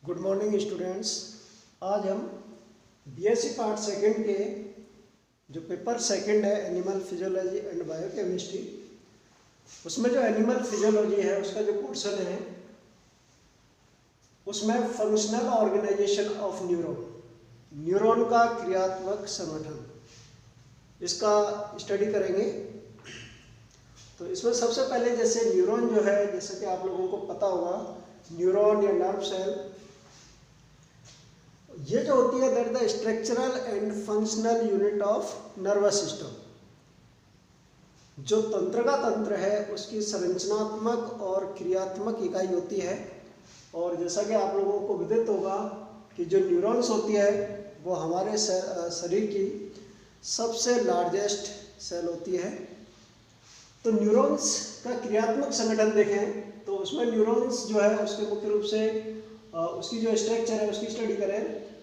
Good morning students. आज हम BSc part second के जो पेपर सेकंड है एनिमल फिजियोलॉजी एंड बायोकेमिस्ट्री, उसमें जो एनिमल फिजियोलॉजी है उसका जो पोर्शन है उसमें फंक्शनल ऑर्गेनाइजेशन ऑफ न्यूरॉन का क्रियात्मक संगठन, इसका स्टडी करेंगे। तो इसमें सबसे पहले जैसे न्यूरॉन जो है, जैसे कि आप लोगों को पता होगा, न्यूरॉन या नर्व सेल ये जो होती है that the structural and functional unit of nervous system. जो तंत्र का तंत्र है उसकी संरचनात्मक और क्रियात्मक इकाई होती है। और जैसा कि आप लोगों को विदित होगा कि जो न्यूरॉन्स होती है वो हमारे शरीर की सबसे लार्जेस्ट सेल होती है। तो न्यूरॉन्स का क्रियात्मक संगठन देखें तो उसमें न्यूरॉन्स जो है उसके मुख्य रूप से उसकी जो स्ट्रक्चर है उसकी स्टडी करें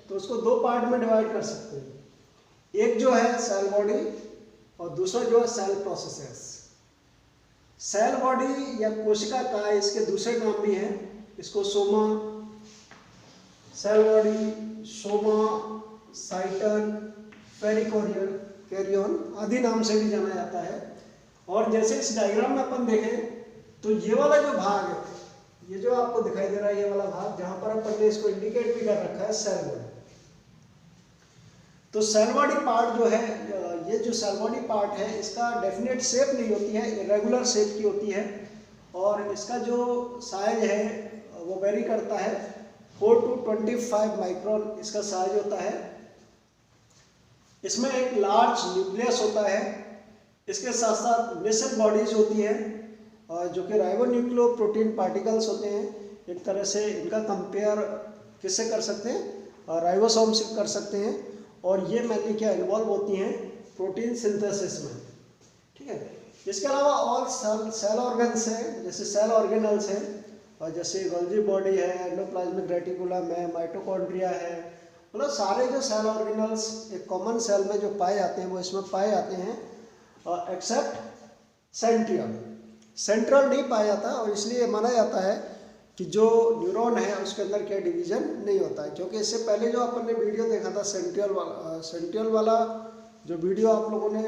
तो उसको दो पार्ट में डिवाइड कर सकते हैं। एक जो है सेल बॉडी और दूसरा जो है सेल प्रोसेसेस। सेल बॉडी या कोशिका काय इसके दूसरे नाम भी हैं, इसको soma, cell body, soma, cyton, perikaryon आदि नाम से भी जाना जाता है। और जैसे इस डायग्राम में अपन देखें तो ये वाला जो भाग है, ये जो आपको दिखाई दे रहा है, ये वाला भाग जहां पर अपन ने इसको इंडिकेट भी कर रखा है सेल बॉडी। तो सेल बॉडी पार्ट जो है, ये जो सेल बॉडी पार्ट है इसका डेफिनेट शेप नहीं होती है, इरेगुलर शेप की होती है। और इसका जो साइज है वो वेरी करता है, 4 to 25 माइक्रोन इसका साइज होता है। इसमें एक लार्ज न्यूक्लियस होता है, इसके साथ साथ नेसल बॉडीज होती है जो कि राइबोन्यूक्लियोप्रोटीन पार्टिकल्स होते हैं। एक तरह से इनका कंपेयर किससे कर सकते हैं, राइबोसोम से कर सकते हैं। और ये मेनली क्या इन्वॉल्व होती हैं, प्रोटीन सिंथेसिस में, ठीक है। इसके अलावा ऑल सेल ऑर्गन्स हैं, जैसे सेल ऑर्गेनल्स हैं, और जैसे गोल्जी बॉडी है, एंडोप्लाज्मिक रेटिकुलम है, माइटोकॉन्ड्रिया है, मतलब सारे जो सेल ऑर्गेनल्स एक कॉमन सेल में जो पाए जाते हैं वो इसमें पाए जाते हैं, एक्सेप्ट सेंट्रल नहीं पाया जाता। और इसलिए माना जाता है कि जो न्यूरॉन है उसके अंदर क्या डिवीजन नहीं होता है, क्योंकि इससे पहले जो अपन ने वीडियो देखा था सेंट्रियल वाला जो वीडियो आप लोगों ने,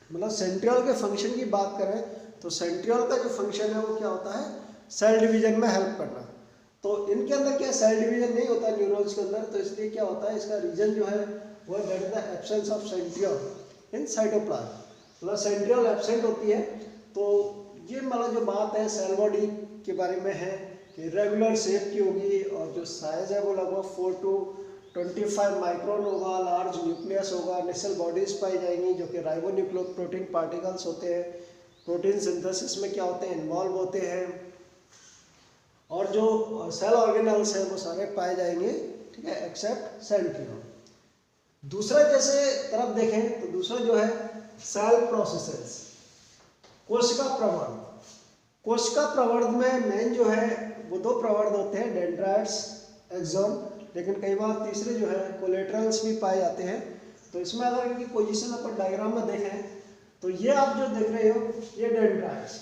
मतलब सेंट्रियल के फंक्शन की बात करें तो सेंट्रियल का जो फंक्शन है वो क्या होता है, सेल डिवीजन में हेल्प करना। तो इनके अंदर क्या सेल डिवीजन नहीं होता न्यूरॉन्स के अंदर, तो इसलिए क्या होता है, इसका रीजन जो है वो that is the absence of centriole in cytoplasm, मतलब सेंट्रियल एब्सेंट होती है। तो ये मतलब जो बात है सेल बॉडी के बारे में है कि रेगुलर शेप की होगी और जो साइज है वो लगभग 4 to 25 माइक्रोन होगा, लार्ज न्यूक्लियस होगा, नेसल बॉडीज पाई जाएंगी जो कि राइबोन्यूक्लियोप्रोटीन पार्टिकल्स होते हैं, प्रोटीन सिंथेसिस में क्या होते हैं, इन्वॉल्व होते हैं। और जो सेल ऑर्गेनल्स हैं वो सारे पाए जाएंगे, ठीक है, एक्सेप्ट सेंट्रियल। दूसरा जैसे तरफ देखें तो दूसरा जो है सेल प्रोसेसेस, कोशिका प्रवर्ध। कोशिका प्रवर्ध में मेन जो है वो दो प्रवर्ध होते हैं, डेंड्राइट्स, एक्सॉन, लेकिन कई बार तीसरे जो है कोलेटरल्स भी पाए जाते हैं। तो इसमें अगर इनकी पोजीशन अपन डायग्राम में देखें तो ये आप जो देख रहे हो ये डेंड्राइट्स,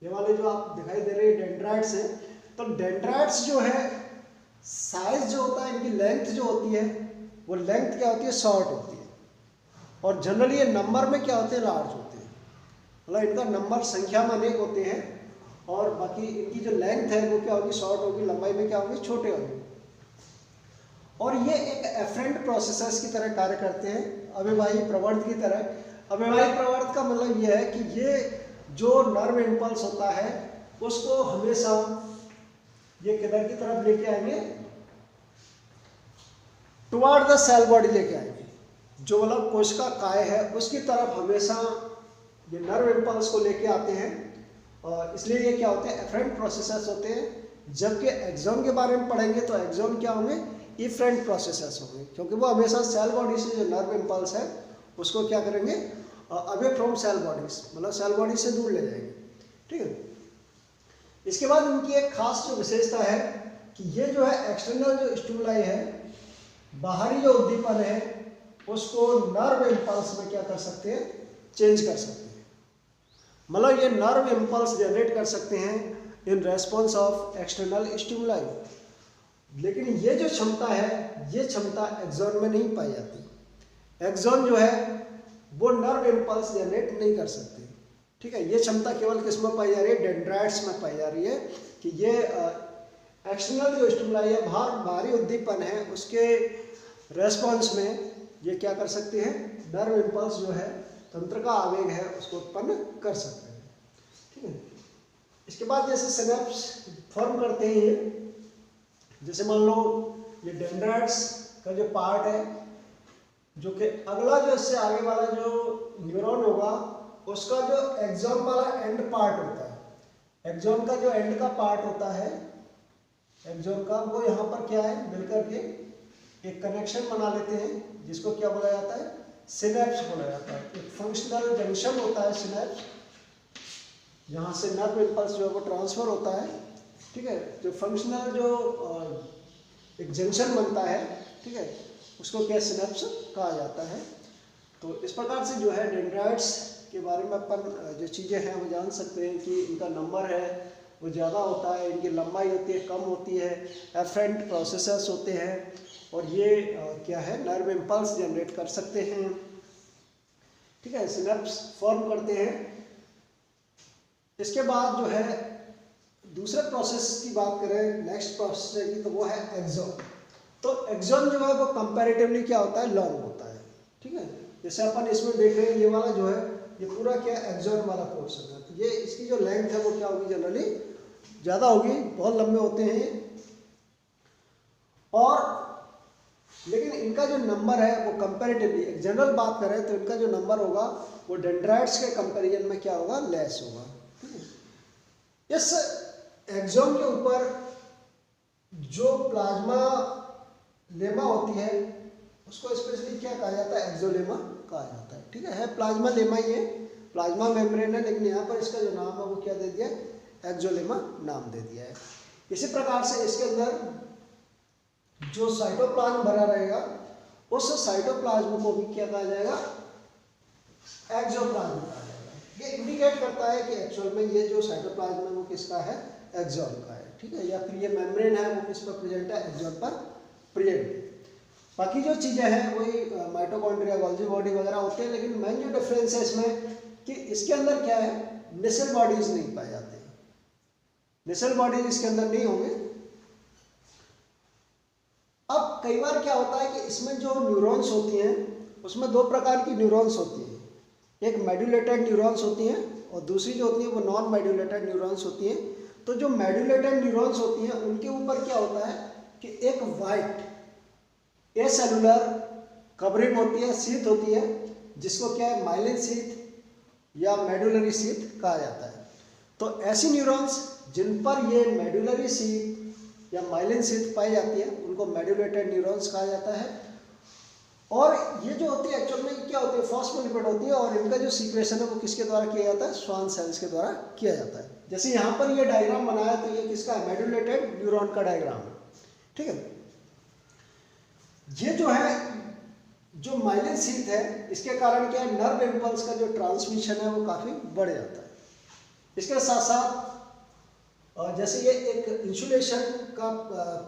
ये वाले जो आप दिखाई दे रहे हैं डेंड्राइट्स हैं। तो डेंड्राइट्स जो है साइज जो होता है, इनकी लेंथ जो होती है वो लेंथ क्या होती है, शॉर्ट होती है। और जनरली ये नंबर में क्या होते हैं, लार्ज होते हैं, मतलब इनका नंबर संख्या में अनेक होते हैं। और बाकी इनकी जो लेंथ है वो क्या होगी, शॉर्ट होगी, लंबाई में क्या होगी, छोटे होंगे। और ये एक एफरेंट प्रोसेसेस की तरह कार्य करते हैं, अविवाही प्रवर्ध की तरह। अविवाही प्रवर्ध का मतलब ये है कि ये जो नर्व इम्पल्स होता है उसको हमेशा ये किधर की तरफ लेके आएंगे, टुवर्ड द सेल बॉडी लेके आएंगे, जो मतलब कोशिका काय है उसकी तरफ हमेशा ये नर्व इम्पल्स को लेके आते हैं। और इसलिए ये क्या होते हैं, एफरेंट प्रोसेसेस होते हैं। जबकि एक्सॉन के बारे में पढ़ेंगे तो एक्सॉन क्या होंगे, इफरेंट प्रोसेसेस होंगे, क्योंकि वो हमेशा सेल बॉडी से जो नर्व इम्पल्स है उसको क्या करेंगे, अवे फ्रॉम सेल बॉडीज, मतलब सेल बॉडी से दूर ले जाएंगे, ठीक है। इसके बाद इनकी एक खास जो विशेषता है कि ये जो है एक्सटर्नल जो स्टिमुलाई है, बाहरी जो उद्दीपन है उसको नर्व इम्पल्स में क्या कर सकते हैं, चेंज कर सकते हैं। मतलब ये नर्व इम्पल्स जनरेट कर सकते हैं in response of external stimuli. लेकिन ये जो क्षमता है, ये क्षमता एक्सॉन में नहीं पाई जाती। एक्सॉन जो है वो नर्व इम्पल्स जनरेट नहीं कर सकती, ठीक है। ये क्षमता केवल किस में पाई जा रही है? डेंड्राइट्स में पाई जा रही है कि ये एक्सटर्नल जो स्टिमुलाई है, बाहरी उद्दीपन है, उसके रेस्पॉन्स में ये क्या कर सकते हैं? नर्व इम्पल्स जो है, तंत्र का आवेग है, उसको उत्पन्न कर सकते हैं, ठीक है। इसके बाद जैसे सिनेप्स फॉर्म करते हैं ये, जैसे मान लो ये डेंड्राइट्स का जो पार्ट है, जो कि अगला जो इससे आगे वाला जो न्यूरॉन होगा उसका जो एक्सॉन वाला एंड पार्ट होता है, एक्सॉन का जो एंड का पार्ट होता है एक्सॉन का, वो यहाँ पर क्या है? मिलकर के एक कनेक्शन बना लेते हैं, जिसको क्या बोला जाता है? सिनेप्स बोला जाता है। एक फंक्शनल जंक्शन होता है सिनेप्स, यहाँ से नर्व इम्पल्स जो है वो ट्रांसफर होता है, ठीक है। जो फंक्शनल जो एक जंक्शन बनता है, ठीक है, उसको क्या सिनेप्स कहा जाता है। तो इस प्रकार से जो है डेंड्राइट्स के बारे में अपन जो चीज़ें हैं वो जान सकते हैं कि इनका नंबर है वो ज़्यादा होता है, इनकी लंबाई होती है कम होती है, एफरेंट प्रोसेसर्स होते हैं, और ये क्या है? नर्व इम्पल्स जनरेट कर सकते हैं, ठीक है, सिनेप्स फॉर्म करते हैं। इसके बाद जो है दूसरे प्रोसेस की बात करें, नेक्स्ट प्रोसेस की, तो वो है एक्सॉन। तो एक्सॉन जो है वो कंपैरेटिवली क्या होता है? लॉन्ग होता है, ठीक है। जैसे अपन इसमें देख रहे हैं, ये वाला जो है ये पूरा क्या एक्सॉन वाला पोर्शन है, तो ये इसकी जो लेंथ है वो क्या होगी? जनरली ज़्यादा होगी, बहुत लंबे होते हैं। और लेकिन इनका जो नंबर है वो कंपैरेटिवली, एक जनरल बात करें तो इनका जो नंबर होगा वो डेंड्राइट्स के कंपैरिजन में क्या होगा? लेस होगा। इस एक्सॉन के ऊपर जो प्लाज्मा लेमा होती है उसको स्पेशली क्या कहा जाता है? एक्सोलेमा कहा जाता है, ठीक है प्लाज्मा लेमा ही है, प्लाज्मा मेम्ब्रेन है, लेकिन यहाँ पर इसका जो नाम है वो क्या दे दिया? एक्सोलेमा नाम दे दिया है। इसी प्रकार से इसके अंदर जो साइटोप्लाज्म भरा रहेगा उस साइटोप्लाज्म को भी क्या कहा जाएगा? एक्सोप्लाज्म कहा जाएगा। ये इंडिकेट करता है कि एक्चुअल में ये जो साइटोप्लाज्म है वो किसका है? एक्सॉन का है, ठीक है। या फिर ये मेम्ब्रेन है वो किस पर प्रेजेंट है? एक्सॉन पर प्रेजेंट है। बाकी जो चीज़ें हैं वही माइटोकॉन्ड्रिया, गोल्जी बॉडी वगैरह होते हैं, लेकिन मेन जो डिफरेंस है इसमें कि इसके अंदर क्या है? नेसल बॉडीज नहीं पाए जाते हैं, नेसल बॉडीज इसके अंदर नहीं होंगे। अब कई बार क्या होता है कि इसमें जो न्यूरॉन्स होती हैं उसमें दो प्रकार की न्यूरॉन्स होती हैं, एक मेडुलेटेड न्यूरॉन्स होती हैं और दूसरी जो होती है वो नॉन मेडुलेटेड न्यूरॉन्स होती हैं। तो जो मेडुलेटेड न्यूरॉन्स होती हैं उनके ऊपर क्या होता है कि एक वाइट ए सेलुलर कवरिंग होती है, शीथ होती है, जिसको क्या है? माइलिन शीथ या मेडुलरी शीथ कहा जाता है। तो ऐसी न्यूरॉन्स जिन पर ये मेडुलरी शीथ या माइलिन शीथ पाई जाती है उनको मेडुलेटेड न्यूरॉन्स कहा जाता है। और ये जो होती है एक्चुअल में क्या होती है? फॉस्फोलिपिड होती है, और इनका जो सीक्रेशन है वो किसके द्वारा किया जाता है? श्वान सेल्स के द्वारा किया जाता है। जैसे यहाँ पर ये डायग्राम बनाया तो ये किसका है? मेडुलेटेड न्यूरॉन का डायग्राम है, ठीक है। ये जो है जो माइलिन शीथ है इसके कारण क्या है? नर्व इम्पल्स का जो ट्रांसमिशन है वो काफ़ी बढ़ जाता है। इसके साथ साथ जैसे ये एक इंसुलेशन का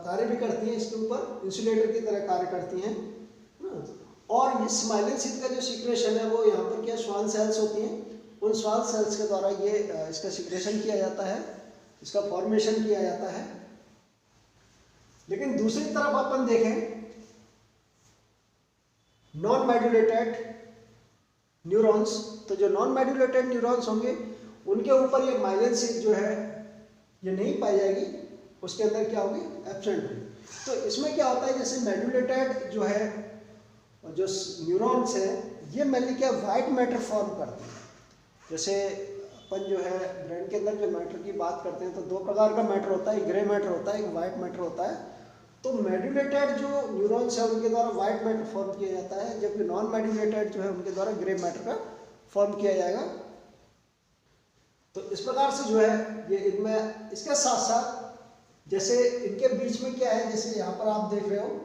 कार्य भी करती है, इसके ऊपर इंसुलेटर की तरह कार्य करती हैं, और इस माइलिन शीथ का जो सीक्रेशन है वो यहाँ पर क्या? श्वान सेल्स होती हैं, उन श्वान सेल्स के द्वारा ये इसका सीक्रेशन किया जाता है, इसका फॉर्मेशन किया जाता है। लेकिन दूसरी तरफ अपन देखें नॉन मेडुलेटेड न्यूरॉन्स, तो जो नॉन मेडुलेटेड न्यूरॉन्स होंगे उनके ऊपर ये माइलिन शीथ जो है ये नहीं पाई जाएगी, उसके अंदर क्या होगी? एब्सेंट होगी। तो इसमें क्या होता है? जैसे मेडुलेटेड जो है जो न्यूरॉन्स है ये मेनली क्या? वाइट मैटर फॉर्म करते हैं। जैसे अपन जो है ब्रेन के अंदर जो मैटर की बात करते हैं तो दो प्रकार का मैटर होता है, एक ग्रे मैटर होता है, एक वाइट मैटर होता है। तो मेडुलेटेड जो न्यूरॉन्स है उनके द्वारा वाइट मैटर फॉर्म किया जाता है, जबकि नॉन मेडुलेटेड जो है उनके द्वारा ग्रे मैटर का फॉर्म किया जाएगा। तो इस प्रकार से जो है ये इनमें, इसके साथ साथ जैसे इनके बीच में क्या है? जैसे यहाँ पर आप देख रहे हो,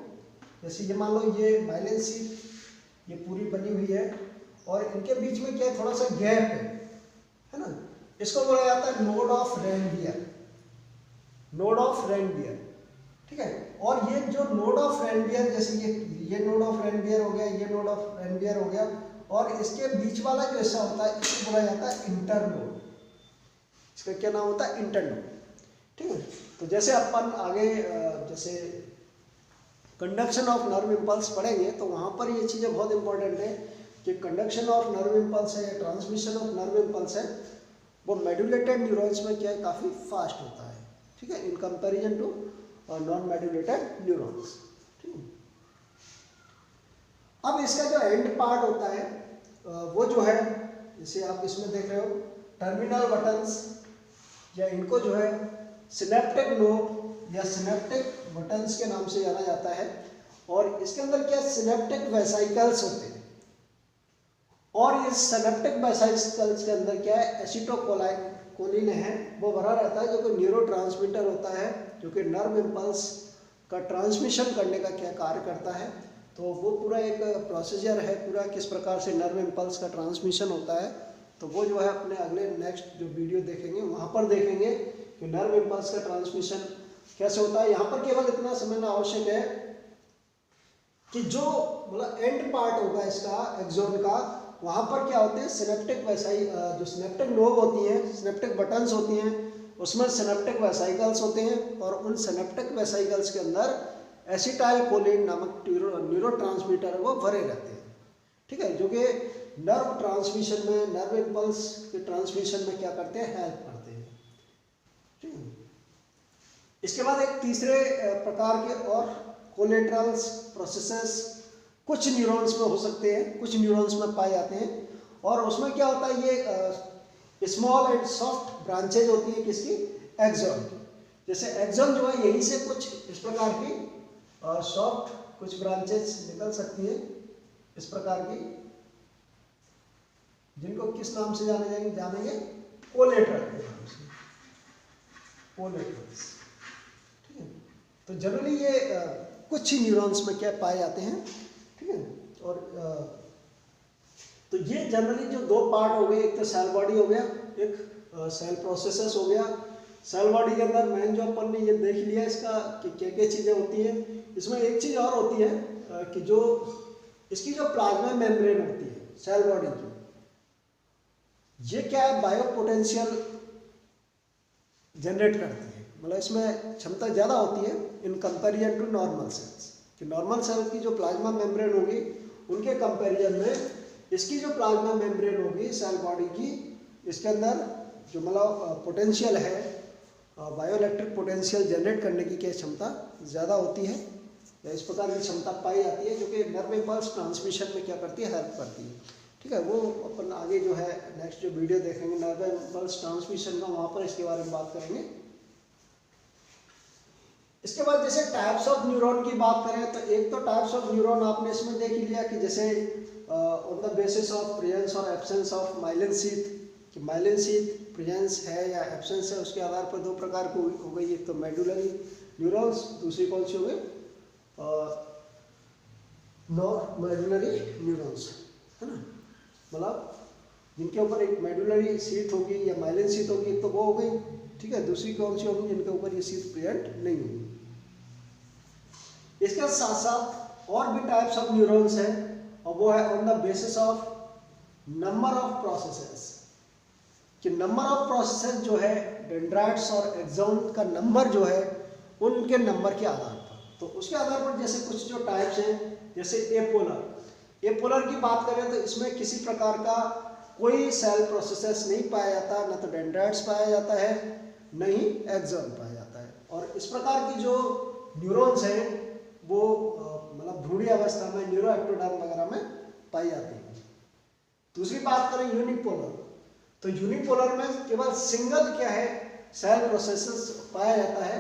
जैसे ये मान लो ये माइलिन शीथ ये पूरी बनी हुई है और इनके बीच में क्या है? थोड़ा सा गैप है ना, इसको बोला जाता है node of Ranvier, node of Ranvier. ठीक है। और ये जो नोड ऑफ रेनबियर, जैसे ये नोड ऑफ रेनबियर हो गया, ये नोड ऑफ रेनबियर हो गया, और इसके बीच वाला जो हिस्सा होता है इसको बोला जाता है इंटरनोड। इसका क्या नाम होता है? इंटरनोड। ठीक है। तो जैसे अपन आगे जैसे कंडक्शन ऑफ नर्व इम्पल्स पढ़ेंगे तो वहाँ पर ये चीज़ें बहुत इंपॉर्टेंट है कि कंडक्शन ऑफ नर्व इम्पल्स है या ट्रांसमिशन ऑफ नर्व इम्पल्स है वो मेडुलेटेड न्यूरॉन्स में क्या है, काफ़ी फास्ट होता है। ठीक है, in comparison to non modulated neurons. ठीक है। अब इसका जो एंड पार्ट होता है वो जो है, जैसे आप इसमें देख रहे हो टर्मिनल बटन्स, या इनको जो है सिनेप्टिक नोड या सिनेप्टिक बटन्स के नाम से जाना जाता है। और इसके अंदर क्या सिनेप्टिक वेसाइकल्स होते हैं, और इस सिनेप्टिक वेसाइकल्स के अंदर क्या है, एसिटोकोलिन है वो भरा रहता है, जो कि न्यूरोट्रांसमीटर होता है, जो कि नर्व इम्पल्स का ट्रांसमिशन करने का क्या कार्य करता है। तो वो पूरा एक प्रोसीजर है पूरा, किस प्रकार से नर्व इम्पल्स का ट्रांसमिशन होता है। तो वो जो है अपने अगले नेक्स्ट जो वीडियो देखेंगे वहाँ पर देखेंगे कि नर्व इम्पल्स का ट्रांसमिशन कैसे होता है। यहाँ पर केवल इतना समझना आवश्यक है कि जो मतलब एंड पार्ट होगा इसका एक्सोन का, वहाँ पर क्या होते हैं सिनेप्टिक जो सिनेप्टिक नोब होती हैं, सिनेप्टिक बटन्स होती हैं, उसमें सिनेप्टिक वेसाइकल्स होते हैं, और उन सिनेप्टिक वेसाइकल्स के अंदर एसिटाइलकोलिन नामक न्यूरोट्रांसमीटर है वो भरे रहते हैं। ठीक है, जो कि नर्व ट्रांसमिशन में, नर्व इम्पल्स के ट्रांसमिशन में क्या करते हैं, हेल्प करते हैं। ठीक है। इसके बाद एक तीसरे प्रकार के और कोलेटरल्स प्रोसेसेस कुछ न्यूरॉन्स में हो सकते हैं, कुछ न्यूरॉन्स में पाए जाते हैं, और उसमें क्या होता है, ये स्मॉल एंड सॉफ्ट ब्रांचेज होती है किसकी, एक्सॉन की। जैसे एक्सॉन जो है यहीं से कुछ इस प्रकार की सॉफ्ट कुछ ब्रांचेज निकल सकती है इस प्रकार की, जिनको किस नाम से जानेंगे कोलेटरल के नाम से, कोलेटरल्स। ठीक है। तो जनरली ये कुछ ही न्यूरॉन्स में क्या पाए जाते हैं। ठीक है। और तो ये जनरली जो दो पार्ट हो गए, एक तो सेल बॉडी हो गया, एक सेल प्रोसेसेस हो गया। सेल बॉडी के अंदर मेन जो अपन ने ये देख लिया इसका कि क्या क्या चीज़ें होती हैं। इसमें एक चीज़ और होती है कि जो इसकी जो प्लाज्मा मेम्ब्रेन होती है सेल बॉडी की, ये क्या है, बायो पोटेंशियल जनरेट करती है, मतलब इसमें क्षमता ज़्यादा होती है in comparison to normal cells. कि नॉर्मल सेल की जो प्लाज्मा मेम्ब्रेन होगी उनके कंपैरिजन में इसकी जो प्लाज्मा मेम्ब्रेन होगी सेल बॉडी की, इसके अंदर जो मतलब पोटेंशियल है, बायोइलेक्ट्रिक पोटेंशियल जनरेट करने की क्या क्षमता ज़्यादा होती है, या इस प्रकार की क्षमता पाई जाती है, जो कि नर्व इम्पल्स ट्रांसमिशन में क्या करती है, हेल्प करती है। ठीक है, वो अपन आगे जो है नेक्स्ट जो वीडियो देखेंगे नर्व इम्पल्स ट्रांसमिशन का, वहाँ पर इसके बारे में बात करेंगे। इसके बाद जैसे टाइप्स ऑफ न्यूरॉन की बात करें तो एक तो टाइप्स ऑफ न्यूरॉन आपने इसमें देख लिया कि जैसे on the basis of presence और एब्सेंस ऑफ माइलिन शीथ, कि माइलिन शीथ प्रेजेंस है या एब्सेंस है उसके आधार पर दो प्रकार की हो गई, एक तो मेडुलरी न्यूरॉन्स, दूसरी कौन सी हो गई, नॉन मेडुलरी न्यूरॉन्स, है ना, मतलब जिनके ऊपर एक मेडुलरी शीथ होगी या माइलिन शीथ होगी, एक तो वो हो गई। ठीक है, दूसरी कौन सी होगी, जिनके ऊपर ये शीथ प्रेजेंट नहीं होगी। इसके साथ साथ और भी टाइप्स ऑफ न्यूरॉन्स हैं, और वो है on the basis of number of processes, कि नंबर ऑफ प्रोसेसेस जो है डेंड्राइट्स और एक्सॉन का नंबर जो है उनके नंबर के आधार पर, तो उसके आधार पर जैसे कुछ जो टाइप्स हैं, जैसे एपोलर की बात करें तो इसमें किसी प्रकार का कोई सेल प्रोसेसेस नहीं पाया जाता, न तो डेंड्राइट्स पाया जाता है, न ही एक्सॉन पाया जाता है। और इस प्रकार की जो न्यूरॉन्स हैं वो मतलब भ्रूणीय अवस्था में न्यूरोएक्टोडर्म वगैरह में पाई जाती है। दूसरी बात करें यूनिपोलर, तो यूनिपोलर में केवल सिंगल क्या है सेल प्रोसेसेस पाया जाता है,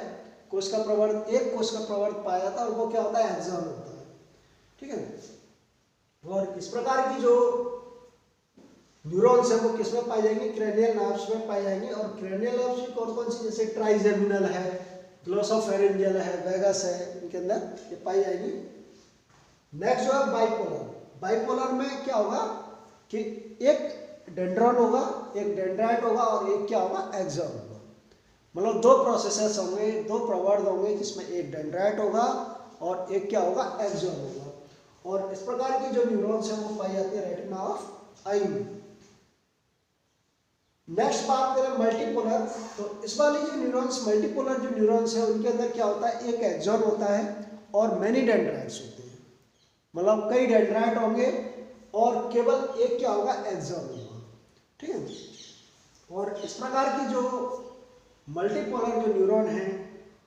कोशिका प्रवर्त, एक कोशिका प्रवर्त पाया जाता है, और वो क्या होता है, एक्सॉन होता है। ठीक है। और इस प्रकार की जो न्यूरॉन्स है वो किसमें पाई जाएंगी, क्रेनियल नर्व्स में पाई जाएंगी। और क्रेनियल नर्व्स की कौन कौन सी, जैसे ट्राइजेमिनल है, ग्लोसोफेरिंजियल है, वेगस है, इनके अंदर ये पाई जाएगी। नेक्स्ट जो है बाइपोलर में क्या होगा कि एक डेंड्रॉन होगा, एक डेंड्राइट होगा, और एक क्या होगा, एक्सॉन होगा। मतलब दो प्रोसेसेस होंगे, दो प्रवर्ध होंगे, जिसमें एक डेंड्राइट होगा और एक क्या होगा, एक्सॉन होगा। और इस प्रकार की जो न्यूरॉन्स है वो पाई जाती है रेटिना ऑफ आई में। नेक्स्ट बात करें मल्टीपोलर, तो इस वाली जो न्यूरॉन्स, मल्टीपोलर जो न्यूरॉन्स है उनके अंदर क्या होता है, एक एक्सॉन होता है और मैनी डेंड्राइट्स होते हैं, मतलब कई डेंड्राइट होंगे और केवल एक क्या होगा, एक्सॉन होगा, ठीक है। और इस प्रकार की जो मल्टीपोलर जो न्यूरॉन है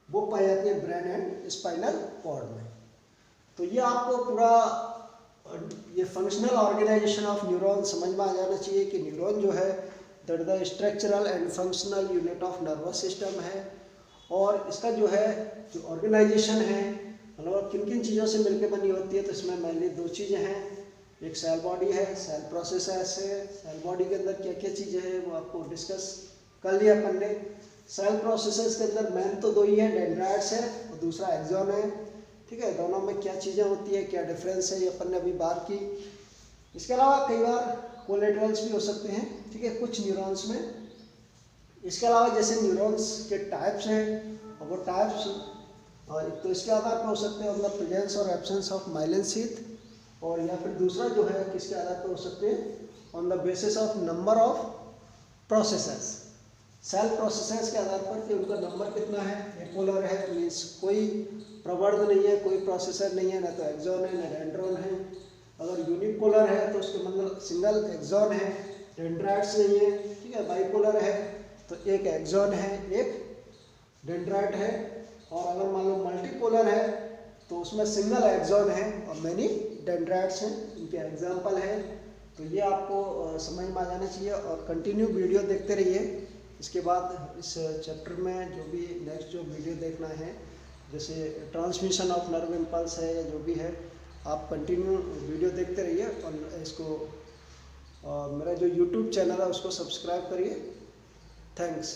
वो पाई जाती है ब्रेन एंड स्पाइनल कॉर्ड में। तो ये आपको पूरा ये फंक्शनल ऑर्गेनाइजेशन ऑफ न्यूरॉन समझ में आ जाना चाहिए कि न्यूरॉन जो है that the structural and functional unit of nervous system है, और इसका जो है जो ऑर्गेनाइजेशन है, मतलब किन किन चीज़ों से मिलकर बनी होती है, तो इसमें मेनली दो चीज़ें हैं, एक सेल बॉडी है, सेल प्रोसेसेस है। सेल बॉडी के अंदर क्या क्या चीज़ें हैं वो आपको डिस्कस कर लिया अपन ने। सेल प्रोसेसेस के अंदर मेन तो दो ही है, डेंड्राइट्स है और दूसरा एक्सॉन है, ठीक है। दोनों में क्या चीज़ें होती है, क्या डिफरेंस है, ये अपन ने अभी बात की। इसके अलावा कई बार कोलेटरल्स भी हो सकते हैं, ठीक है, कुछ न्यूरॉन्स में। इसके अलावा जैसे न्यूरॉन्स के टाइप्स हैं, और वो टाइप्स और एक तो इसके आधार पर हो सकते हैं मतलब प्रेजेंस और एब्सेंस ऑफ माइलिन शीथ, और या फिर दूसरा जो है किसके आधार पर हो सकते हैं, on the basis of number of processes, cell processes के आधार पर कि उनका नंबर कितना है। एपोलर है मीन्स कोई प्रवर्ध नहीं है, कोई प्रोसेसर नहीं है, ना तो एक्सॉन है ना डेंड्रॉन है। अगर यूनिपोलर है तो उसके मतलब सिंगल एक्सॉन है, डेंड्राइट्स नहीं है, ठीक है। बाइपोलर है तो एक एक्सॉन है, एक डेंड्राइट है। और अगर मान लो मल्टीपोलर है तो उसमें सिंगल एक्सॉन है और मैनी डेंड्राइट्स हैं, इनके एग्जाम्पल है। तो ये आपको समझ में आ जाना चाहिए और कंटिन्यू वीडियो देखते रहिए। इसके बाद इस चैप्टर में जो भी नेक्स्ट जो वीडियो देखना है, जैसे ट्रांसमिशन ऑफ नर्व इम्पल्स है या जो भी है, आप कंटिन्यू वीडियो देखते रहिए और इसको मेरा जो यूट्यूब चैनल है उसको सब्सक्राइब करिए। थैंक्स।